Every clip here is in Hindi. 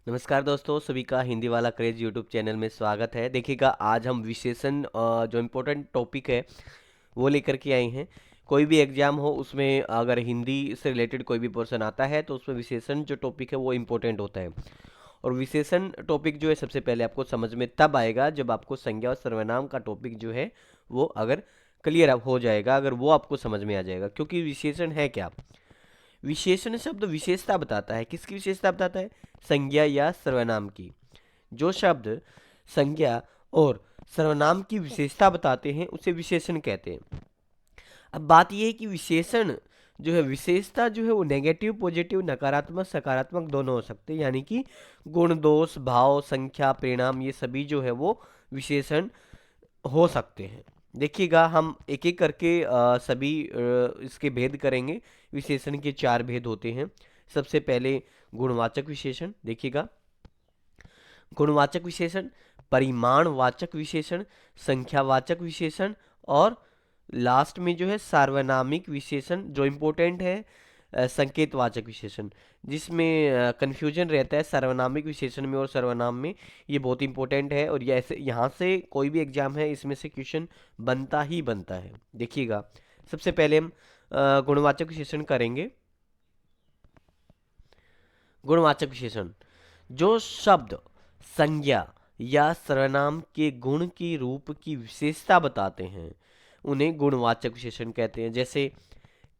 नमस्कार दोस्तों, सभी का हिंदी वाला क्रेज यूट्यूब चैनल में स्वागत है। देखिएगा, आज हम विशेषण जो इम्पोर्टेंट टॉपिक है वो लेकर के आए हैं। कोई भी एग्जाम हो, उसमें अगर हिंदी से रिलेटेड कोई भी पोर्शन आता है तो उसमें विशेषण जो टॉपिक है वो इम्पोर्टेंट होता है। और विशेषण टॉपिक जो है सबसे पहले आपको समझ में तब आएगा जब आपको संज्ञा और सर्वनाम का टॉपिक जो है वो अगर क्लियर हो जाएगा, अगर वो आपको समझ में आ जाएगा। क्योंकि विशेषण है क्या? विशेषण शब्द विशेषता बताता है। किसकी विशेषता बताता है? संज्ञा या सर्वनाम की। जो शब्द संज्ञा और सर्वनाम की विशेषता बताते हैं उसे विशेषण कहते हैं। अब बात यह है कि विशेषण जो है, विशेषता जो है वो नेगेटिव, पॉजिटिव, नकारात्मक, सकारात्मक दोनों हो सकते हैं। यानी कि गुण, दोष, भाव, संख्या, परिणाम, ये सभी जो है वो विशेषण हो सकते हैं। देखिएगा, हम एक एक करके सभी इसके भेद करेंगे। विशेषण के चार भेद होते हैं। सबसे पहले गुणवाचक विशेषण। देखिएगा, गुणवाचक विशेषण, परिमाणवाचक विशेषण, संख्यावाचक विशेषण और लास्ट में जो है सार्वनामिक विशेषण, जो इम्पोर्टेंट है संकेतवाचक विशेषण, जिसमें कन्फ्यूजन रहता है सर्वनामिक विशेषण में और सर्वनाम में। ये बहुत इंपॉर्टेंट है और ये ऐसे यहाँ से कोई भी एग्जाम है इसमें से क्वेश्चन बनता ही बनता है। देखिएगा, सबसे पहले हम गुणवाचक विशेषण करेंगे। गुणवाचक विशेषण, जो शब्द संज्ञा या सर्वनाम के गुण की, रूप की विशेषता बताते हैं उन्हें गुणवाचक विशेषण कहते हैं। जैसे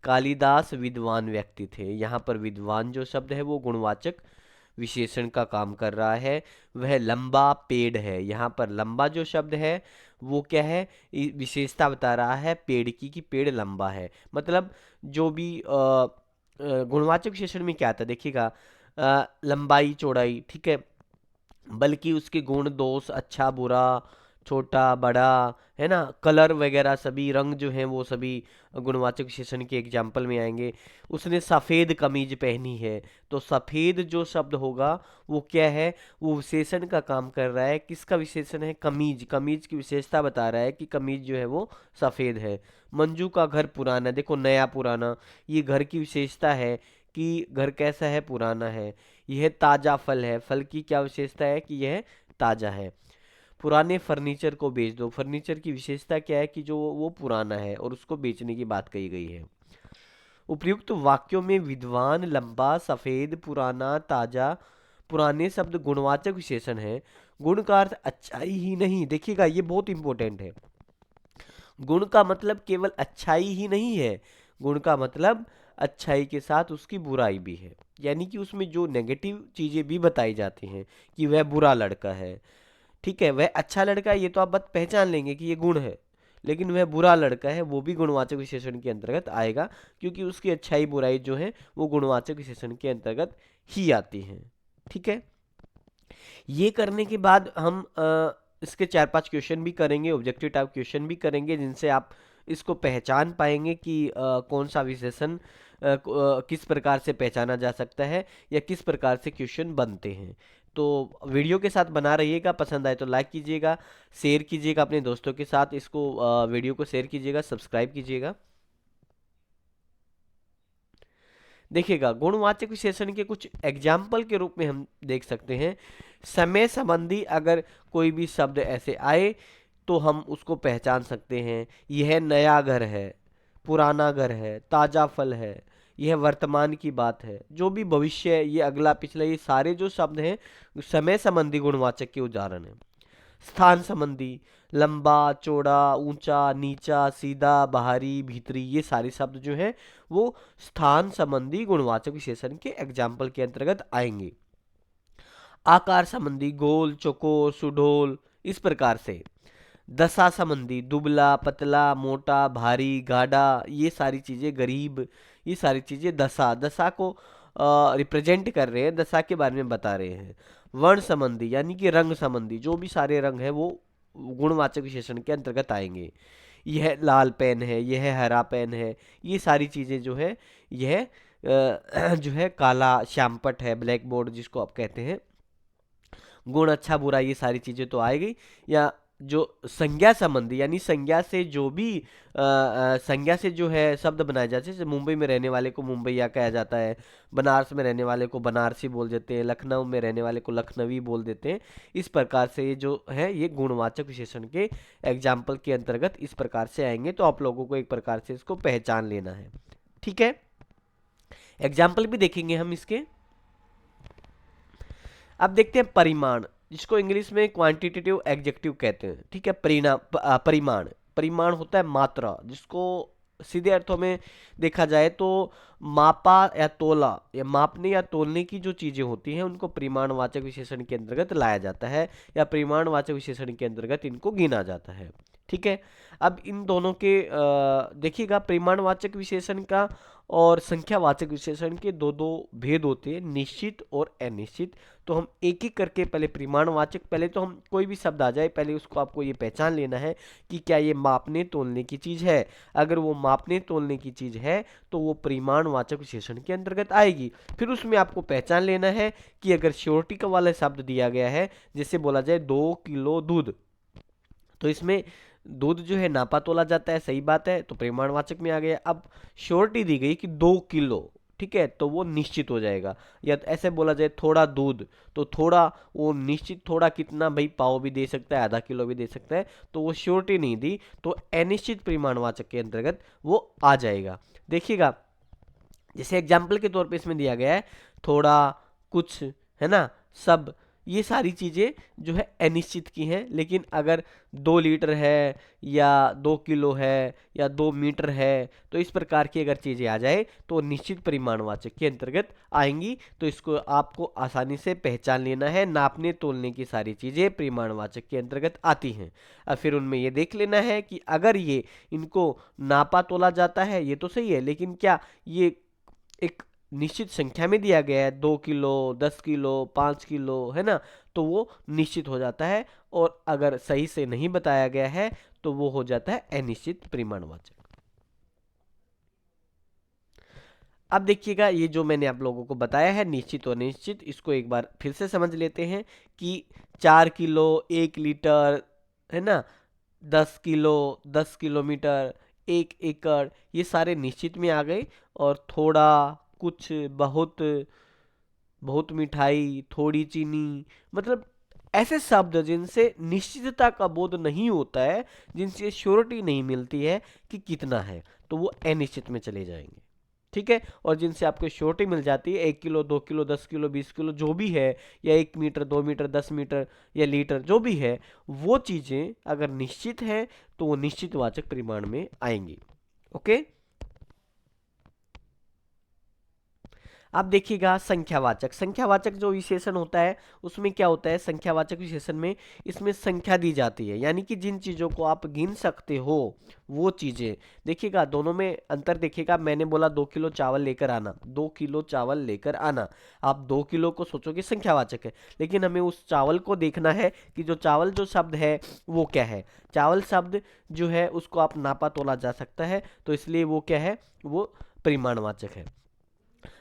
कालिदास विद्वान व्यक्ति थे, यहाँ पर विद्वान जो शब्द है वो गुणवाचक विशेषण का काम कर रहा है। वह लंबा पेड़ है, यहाँ पर लंबा जो शब्द है वो क्या है? विशेषता बता रहा है पेड़ की, कि पेड़ लंबा है। मतलब जो भी गुणवाचक विशेषण में क्या आता है, देखिएगा, लंबाई, चौड़ाई, ठीक है, बल्कि उसके गुण, दोष, अच्छा, बुरा, छोटा, बड़ा, है ना, कलर वगैरह, सभी रंग जो हैं वो सभी गुणवाचक विशेषण के एग्जाम्पल में आएंगे। उसने सफ़ेद कमीज पहनी है, तो सफ़ेद जो शब्द होगा वो क्या है? वो विशेषण का काम कर रहा है। किसका विशेषण है? कमीज। कमीज की विशेषता बता रहा है कि कमीज जो है वो सफ़ेद है। मंजू का घर पुराना, देखो नया पुराना, ये घर की विशेषता है कि घर कैसा है? पुराना है। यह ताज़ा फल है, फल की क्या विशेषता है? कि यह ताज़ा है। पुराने फर्नीचर को बेच दो, फर्नीचर की विशेषता क्या है? कि जो वो पुराना है और उसको बेचने की बात कही गई है। उपर्युक्त वाक्यों में विद्वान, लंबा, सफेद, पुराना, ताजा, पुराने शब्द गुणवाचक विशेषण है। गुण का अर्थ अच्छाई ही नहीं, देखिएगा ये बहुत इंपॉर्टेंट है। गुण का मतलब केवल अच्छाई ही नहीं है, गुण का मतलब अच्छाई के साथ उसकी बुराई भी है। यानी कि उसमें जो नेगेटिव चीजें भी बताई जाती हैं, कि वह बुरा लड़का है, ठीक है, वह अच्छा लड़का है, ये तो आप बस पहचान लेंगे कि ये गुण है। लेकिन वह बुरा लड़का है, वो भी गुणवाचक विशेषण के अंतर्गत आएगा, क्योंकि उसकी अच्छाई बुराई जो है वो गुणवाचक विशेषण के अंतर्गत ही आती हैं। ठीक है, ये करने के बाद हम इसके चार पांच क्वेश्चन भी करेंगे, ऑब्जेक्टिव टाइप क्वेश्चन भी करेंगे, जिनसे आप इसको पहचान पाएंगे कि कौन सा विशेषण किस प्रकार से पहचाना जा सकता है, या किस प्रकार से क्वेश्चन बनते हैं। तो वीडियो के साथ बना रहिएगा, पसंद आए तो लाइक कीजिएगा, शेयर कीजिएगा अपने दोस्तों के साथ, इसको वीडियो को शेयर कीजिएगा, सब्सक्राइब कीजिएगा। देखिएगा, गुणवाचक विशेषण के कुछ एग्जाम्पल के रूप में हम देख सकते हैं। समय संबंधी अगर कोई भी शब्द ऐसे आए तो हम उसको पहचान सकते हैं। यह नया घर है, पुराना घर है, ताजा फल है, यह वर्तमान की बात है, जो भी भविष्य है, ये अगला, पिछला, ये सारे जो शब्द हैं समय संबंधी गुणवाचक के उदाहरण हैं। स्थान संबंधी, लंबा, चौड़ा, ऊंचा, नीचा, सीधा, बाहरी, भीतरी, ये सारे शब्द जो हैं वो स्थान संबंधी गुणवाचक विशेषण के एग्जाम्पल के अंतर्गत आएंगे। आकार संबंधी, गोल, चौकोर, सुडौल, इस प्रकार से। दशा संबंधी, दुबला, पतला, मोटा, भारी, गाढ़ा, ये सारी चीजें, गरीब, ये सारी चीजें दशा, दशा को रिप्रेजेंट कर रहे हैं, दशा के बारे में बता रहे हैं। वर्ण संबंधी यानी कि रंग संबंधी, जो भी सारे रंग है वो गुणवाचक विशेषण के अंतर्गत आएंगे। यह लाल पेन है, यह हरा पेन है, ये सारी चीजें जो है, यह जो है काला श्यामपट है, ब्लैक बोर्ड जिसको आप कहते हैं। गुण, अच्छा, बुरा, ये सारी चीजें तो आएगी। या जो संज्ञा संबंधी यानी संज्ञा से जो भी संज्ञा से जो है शब्द बनाए जाते हैं, जैसे मुंबई में रहने वाले को मुंबईया कहा जाता है, बनारस में रहने वाले को बनारसी बोल देते हैं, लखनऊ में रहने वाले को लखनवी बोल देते हैं। इस प्रकार से ये जो है ये गुणवाचक विशेषण के एग्जाम्पल के अंतर्गत इस प्रकार से आएंगे, तो आप लोगों को एक प्रकार से इसको पहचान लेना है। ठीक है, एग्जाम्पल भी देखेंगे हम इसके। अब देखते हैं परिमाण, जिसको इंग्लिश में क्वांटिटेटिव एडजेक्टिव कहते हैं। ठीक है, परिमाण, परिमाण होता है मात्रा, जिसको सीधे अर्थों में देखा जाए तो मापा या तोला या मापने या तोलने की जो चीजें होती हैं उनको परिमाणवाचक विशेषण के अंतर्गत लाया जाता है, या परिमाणवाचक विशेषण के अंतर्गत इनको गिना जाता है। ठीक है, अब इन दोनों के देखिएगा, परिमाणवाचक विशेषण का और संख्यावाचक विशेषण के दो दो भेद होते हैं, निश्चित और अनिश्चित। तो हम एक एक करके पहले परिमाणवाचक, पहले तो हम कोई भी शब्द आ जाए पहले उसको आपको ये पहचान लेना है कि क्या ये मापने तोलने की चीज है। अगर वो मापने तोलने की चीज है तो वो परिमाणवाचक विशेषण के अंतर्गत आएगी। फिर उसमें आपको पहचान लेना है कि अगर श्योरिटी का वाला शब्द दिया गया है, जैसे बोला जाए 2 किलो दूध, तो इसमें दूध जो है नापा तोला जाता है, सही बात है, तो परिमाणवाचक में आ गया। अब श्योरिटी दी गई कि 2 किलो, ठीक है, तो वो निश्चित हो जाएगा। या तो ऐसे बोला जाए थोड़ा दूध, तो थोड़ा वो निश्चित, थोड़ा कितना भाई, पाव भी दे सकता है, आधा किलो भी दे सकता है, तो वो श्योरिटी नहीं दी, तो अनिश्चित परिमाणवाचक के अंतर्गत वो आ जाएगा। देखिएगा, जैसे एग्जाम्पल के तौर पे इसमें दिया गया है थोड़ा, कुछ, है ना, सब, ये सारी चीजें जो है अनिश्चित की हैं। लेकिन अगर 2 लीटर है या 2 किलो है या 2 मीटर है, तो इस प्रकार की अगर चीजें आ जाए तो निश्चित परिमाणवाचक के अंतर्गत आएंगी। तो इसको आपको आसानी से पहचान लेना है, नापने तोलने की सारी चीजें परिमाणवाचक के अंतर्गत आती हैं। अब फिर उनमें ये देख लेना है कि अगर ये इनको नापा तोला जाता है, ये तो सही है, लेकिन क्या ये एक निश्चित संख्या में दिया गया है, 2 किलो, 10 किलो, 5 किलो, है ना, तो वो निश्चित हो जाता है। और अगर सही से नहीं बताया गया है तो वो हो जाता है अनिश्चित परिमाणवाचक। अब देखिएगा, ये जो मैंने आप लोगों को बताया है निश्चित और अनिश्चित, इसको एक बार फिर से समझ लेते हैं कि 4 किलो, 1 लीटर, है ना, 10 किलो, 10 किलोमीटर, 1 एकड़, ये सारे निश्चित में आ गए। और थोड़ा, कुछ, बहुत, बहुत मिठाई, थोड़ी चीनी, मतलब ऐसे शब्द जिनसे निश्चितता का बोध नहीं होता है, जिनसे श्योरिटी नहीं मिलती है कि कितना है, तो वो अनिश्चित में चले जाएंगे। ठीक है, और जिनसे आपको श्योरिटी मिल जाती है 1 किलो, 2 किलो, 10 किलो, 20 किलो, जो भी है, या 1 मीटर, 2 मीटर, 10 मीटर या लीटर, जो भी है, वो चीजें अगर निश्चित है तो वो निश्चित वाचक परिमाण में आएंगी। ओके, अब देखिएगा संख्यावाचक, संख्यावाचक जो विशेषण होता है उसमें क्या होता है, संख्यावाचक विशेषण में इसमें संख्या दी जाती है, यानी कि जिन चीजों को आप गिन सकते हो वो चीजें। देखिएगा, दोनों में अंतर देखिएगा, मैंने बोला 2 किलो चावल लेकर आना, 2 किलो चावल लेकर आना, आप 2 किलो को सोचोगे संख्यावाचक है, लेकिन हमें उस चावल को देखना है कि जो चावल जो शब्द है वो क्या है। चावल शब्द जो है उसको आप नापा तोला जा सकता है, तो इसलिए वो क्या है, वो परिमाणवाचक है,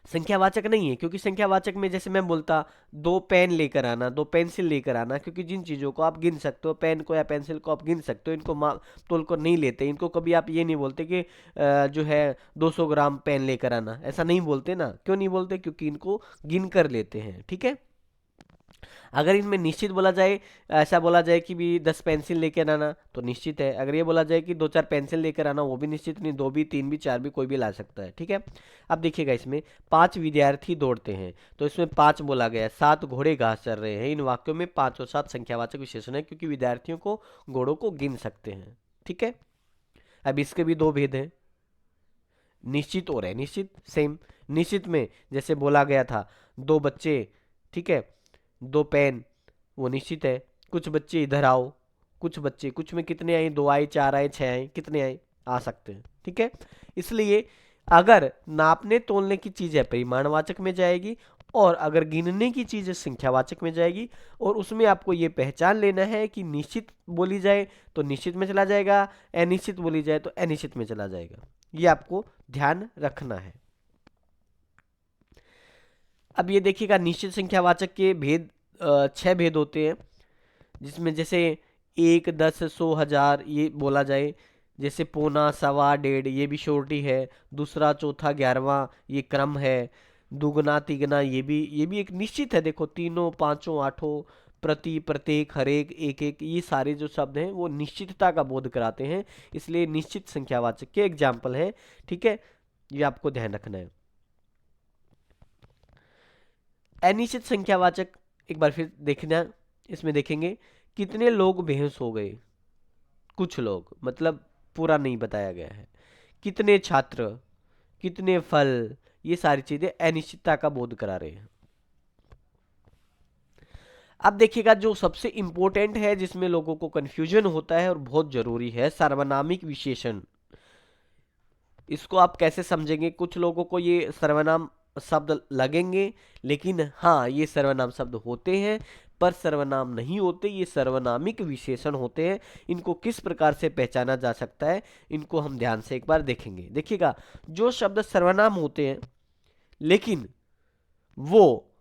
संख्यावाचक नहीं है। क्योंकि संख्यावाचक में जैसे मैं बोलता 2 पेन लेकर आना, 2 पेंसिल लेकर आना, क्योंकि जिन चीज़ों को आप गिन सकते हो, पेन को या पेंसिल को आप गिन सकते हो, इनको माप तोल कर नहीं लेते। इनको कभी आप ये नहीं बोलते कि जो है 200 ग्राम पेन लेकर आना, ऐसा नहीं बोलते ना। क्यों नहीं बोलते, क्योंकि इनको गिन कर लेते हैं। ठीक है, अगर इनमें निश्चित बोला जाए, ऐसा बोला जाए कि भी 10 पेंसिल लेकर आना, तो निश्चित है। अगर ये बोला जाए कि 2-4 पेंसिल लेकर आना, वो भी निश्चित नहीं, 2 भी, 3 भी, 4 भी, कोई भी ला सकता है। ठीक है, अब देखिएगा, इसमें 5 विद्यार्थी दौड़ते हैं, तो इसमें 5 बोला गया है, 7 घोड़े घास चर रहे हैं। इन वाक्यों में 5 और 7 संख्यावाचक विशेषण है, क्योंकि विद्यार्थियों को, घोड़ों को गिन सकते हैं। ठीक है, अब इसके भी दो भेद हैं, निश्चित और अनिश्चित। सेम, निश्चित में जैसे बोला गया था 2 बच्चे, ठीक है, 2 पेन, वो निश्चित है। कुछ बच्चे इधर आओ, कुछ बच्चे, कुछ में कितने आए, 2 आए, 4 आए, 6 आए, कितने आए, आ सकते हैं। ठीक है, इसलिए अगर नापने तोलने की चीज है परिमाणवाचक में जाएगी, और अगर गिनने की चीज है संख्यावाचक में जाएगी। और उसमें आपको ये पहचान लेना है कि निश्चित बोली जाए तो निश्चित में चला जाएगा, अनिश्चित बोली जाए तो अनिश्चित में चला जाएगा। ये आपको ध्यान रखना है। अब ये देखिएगा, निश्चित संख्यावाचक के भेद 6 भेद होते हैं, जिसमें जैसे एक, 10, 100, 1000 ये बोला जाए। जैसे पौना, सवा, डेढ़ ये भी श्योरिटी है। दूसरा, चौथा, 11वां ये क्रम है। दुगना, तिगना ये भी एक निश्चित है। देखो तीनों, पांचों, आठों, प्रति, प्रत्येक, हरेक, एक एक, ये सारे जो शब्द हैं वो निश्चितता का बोध कराते हैं, इसलिए निश्चित संख्यावाचक के एग्जाम्पल है। ठीक है, ये आपको ध्यान रखना है। अनिश्चित संख्यावाचक एक बार फिर देखना, इसमें देखेंगे कितने लोग बेहोश हो गए। कुछ लोग मतलब पूरा नहीं बताया गया है। कितने छात्र, कितने फल, ये सारी चीजें अनिश्चितता का बोध करा रहे हैं। अब देखिएगा जो सबसे इंपॉर्टेंट है जिसमें लोगों को कंफ्यूजन होता है और बहुत जरूरी है, सार्वनामिक विशेषण। इसको आप कैसे समझेंगे? कुछ लोगों को ये सर्वनाम शब्द लगेंगे, लेकिन हाँ ये सर्वनाम शब्द होते हैं, पर सर्वनाम नहीं होते, ये सर्वनामिक विशेषण होते हैं। इनको किस प्रकार से पहचाना जा सकता है, इनको हम ध्यान से एक बार देखेंगे। देखिएगा, जो शब्द सर्वनाम होते हैं लेकिन वो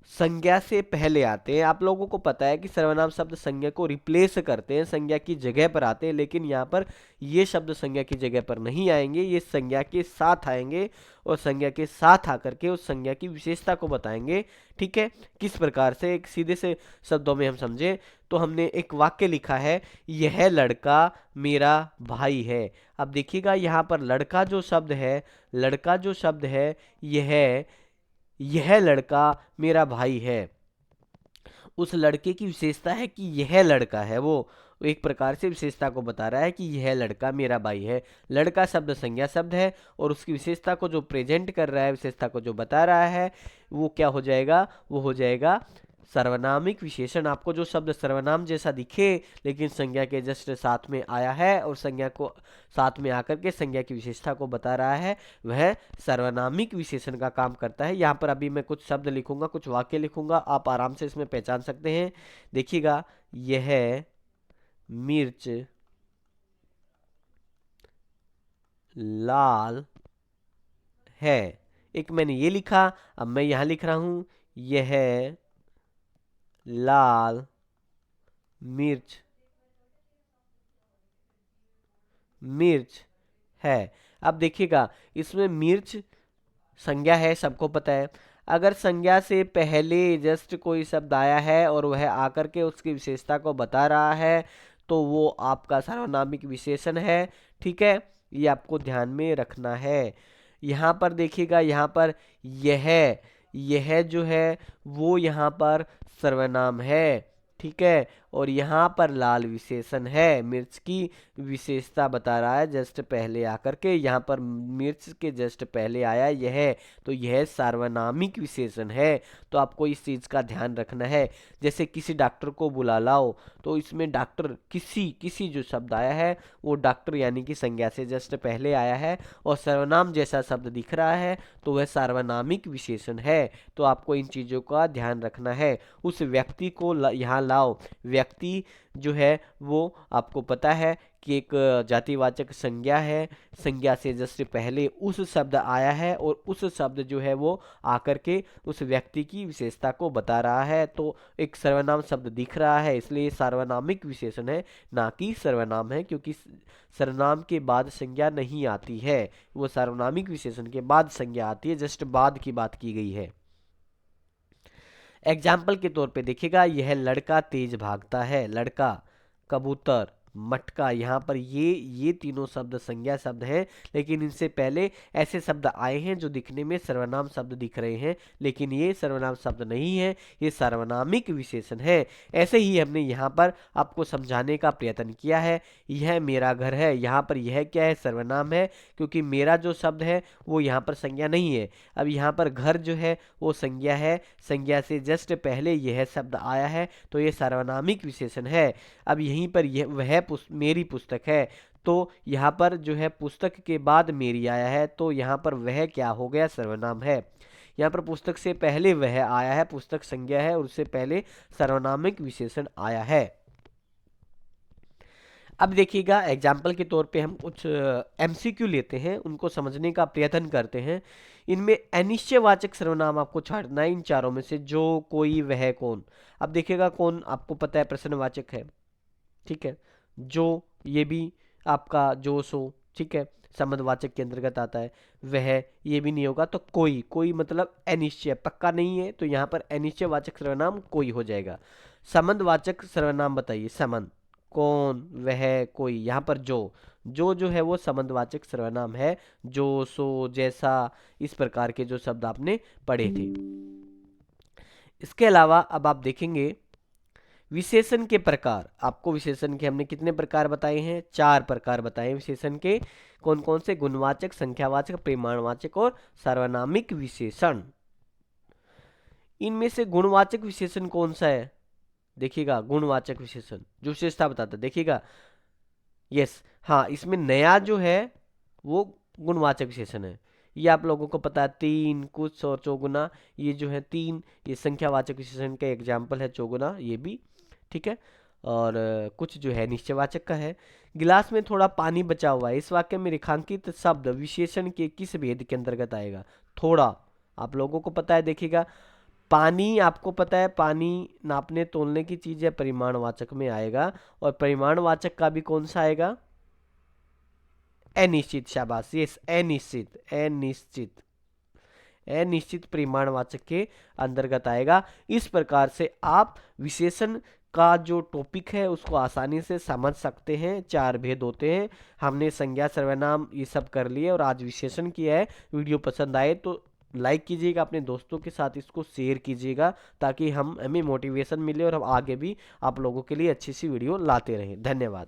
संज्ञा से पहले आते हैं। आप लोगों को पता है कि सर्वनाम शब्द संज्ञा को रिप्लेस करते हैं, संज्ञा की जगह पर आते हैं, लेकिन यहाँ पर ये शब्द संज्ञा की जगह पर नहीं आएंगे, ये संज्ञा के साथ आएंगे और संज्ञा के साथ आकर के उस संज्ञा की विशेषता को बताएंगे। ठीक है, किस प्रकार से? एक सीधे से शब्दों में हम समझे तो हमने एक वाक्य लिखा है, यह लड़का मेरा भाई है। अब देखिएगा यहाँ पर लड़का जो शब्द है, लड़का जो शब्द है, यह लड़का मेरा भाई है। उस लड़के की विशेषता है कि यह लड़का है, वो एक प्रकार से विशेषता को बता रहा है कि यह लड़का मेरा भाई है। लड़का शब्द संज्ञा शब्द है और उसकी विशेषता को जो प्रेजेंट कर रहा है, विशेषता को जो बता रहा है, वो क्या हो जाएगा? वो हो जाएगा सर्वनामिक विशेषण। आपको जो शब्द सर्वनाम जैसा दिखे लेकिन संज्ञा के जस्ट साथ में आया है और संज्ञा को साथ में आकर के संज्ञा की विशेषता को बता रहा है, वह सर्वनामिक विशेषण का काम करता है। यहाँ पर अभी मैं कुछ शब्द लिखूंगा, कुछ वाक्य लिखूंगा, आप आराम से इसमें पहचान सकते हैं। देखिएगा, यह मिर्च लाल है। एक मैंने ये लिखा, अब मैं यहां लिख रहा हूं, यह लाल मिर्च है। अब देखिएगा, इसमें मिर्च संज्ञा है, सबको पता है। अगर संज्ञा से पहले जस्ट कोई शब्द आया है और वह आकर के उसकी विशेषता को बता रहा है, तो वो आपका सार्वनामिक विशेषण है। ठीक है, ये आपको ध्यान में रखना है। यहाँ पर देखिएगा, यहाँ पर यह यह जो है वो यहाँ पर सर्वनाम है। ठीक है, और यहाँ पर लाल विशेषण है, मिर्च की विशेषता बता रहा है जस्ट पहले आकर के। यहाँ पर मिर्च के जस्ट पहले आया यह, तो यह सार्वनामिक विशेषण है। तो आपको इस चीज का ध्यान रखना है। जैसे किसी डॉक्टर को बुला लाओ, तो इसमें डॉक्टर किसी किसी जो शब्द आया है वो डॉक्टर यानी कि संज्ञा से जस्ट पहले आया है और सर्वनाम जैसा शब्द दिख रहा है, तो वह सार्वनामिक विशेषण है। तो आपको इन चीजों का ध्यान रखना है। उस व्यक्ति को यहाँ लाओ, व्यक्ति जो है वो आपको पता है कि एक जातिवाचक संज्ञा है, संज्ञा से जस्ट पहले उस शब्द आया है और उस शब्द जो है वो आकर के उस व्यक्ति की विशेषता को बता रहा है। तो एक सर्वनाम शब्द दिख रहा है, इसलिए सार्वनामिक विशेषण है, ना कि सर्वनाम है, क्योंकि सर्वनाम के बाद संज्ञा नहीं आती है। वो सार्वनामिक विशेषण के बाद संज्ञा आती है, जस्ट बाद की बात की गई है। एग्जाम्पल के तौर पे देखिएगा, यह लड़का तेज भागता है। लड़का, कबूतर, मटका, यहाँ पर ये तीनों शब्द संज्ञा शब्द हैं, लेकिन इनसे पहले ऐसे शब्द आए हैं जो दिखने में सर्वनाम शब्द दिख रहे हैं, लेकिन ये सर्वनाम शब्द नहीं है, ये सार्वनामिक विशेषण है। ऐसे ही हमने यहाँ पर आपको समझाने का प्रयत्न किया है। यह मेरा घर है, यहाँ पर यह क्या है? सर्वनाम है, क्योंकि मेरा जो शब्द है वो यहाँ पर संज्ञा नहीं है। अब यहाँ पर घर जो है वो संज्ञा है, संज्ञा से जस्ट पहले यह शब्द आया है, तो ये सार्वनामिक विशेषण है। अब यहीं पर वह मेरी पुस्तक है, तो यहाँ पर जो है पुस्तक के बाद मेरी आया है, तो यहाँ पर वह क्या हो गया? सर्वनाम है। यहाँ पर पुस्तक से पहले वह आया है, पुस्तक संज्ञा है और उससे पहले सर्वनामिक विशेषण आया है। अब देखिएगा, एग्जाम्पल के तौर पे हम कुछ एमसीक्यू लेते हैं, उनको समझने का प्रयत्न करते हैं। इनमें अनिश्चयवाचक सर्वनाम आपको छांटना है इन चारों में से, जो, कोई, वह, कौन। अब देखिएगा, कौन आपको पता है प्रश्नवाचक है, ठीक है। जो, ये भी आपका जो सो, ठीक है, संबंधवाचक के अंतर्गत आता है। वह, ये भी नहीं होगा, तो कोई, कोई मतलब अनिश्चय, पक्का नहीं है, तो यहाँ पर अनिश्चयवाचक सर्वनाम कोई हो जाएगा। संबंधवाचक सर्वनाम बताइए, संबंध, कौन, वह, कोई। यहाँ पर जो है वो संबंधवाचक सर्वनाम है। जो, सो, जैसा, इस प्रकार के जो शब्द आपने पढ़े थे। इसके अलावा अब आप देखेंगे विशेषण के प्रकार। आपको विशेषण के हमने कितने प्रकार बताए हैं? 4 प्रकार बताए हैं विशेषण के। कौन कौन से? गुणवाचक, संख्यावाचक, परिमाणवाचक और सार्वनामिक विशेषण। इनमें से गुणवाचक विशेषण कौन सा है? देखिएगा, गुणवाचक विशेषण जो विशेषता बताता है, देखिएगा, यस, हाँ, इसमें नया जो है वो गुणवाचक विशेषण है। ये आप लोगों को पता है, 3, कुछ और चौगुना, ये जो है 3, ये संख्यावाचक विशेषण का एग्जाम्पल है, चौगुना, ये भी, ठीक है। और कुछ जो है निश्चयवाचक का है। गिलास में थोड़ा पानी बचा हुआ है, इस वाक्य में रेखांकित शब्द विशेषण के किस भेद के अंतर्गत आएगा? थोड़ा, आप लोगों को पता है, देखिएगा, पानी, आपको पता है पानी नापने तोलने की चीज है, परिमाणवाचक में आएगा। और परिमाणवाचक का भी कौन सा आएगा? अनिश्चित, शाबाश, यस, अनिश्चित, अनिश्चित, अनिश्चित परिमाणवाचक के अंतर्गत आएगा। इस प्रकार से आप विशेषण का जो टॉपिक है उसको आसानी से समझ सकते हैं। 4 भेद होते हैं। हमने संज्ञा, सर्वनाम ये सब कर लिए और आज विशेषण किया है। वीडियो पसंद आए तो लाइक कीजिएगा, अपने दोस्तों के साथ इसको शेयर कीजिएगा, ताकि हमें मोटिवेशन मिले और हम आगे भी आप लोगों के लिए अच्छी सी वीडियो लाते रहें। धन्यवाद।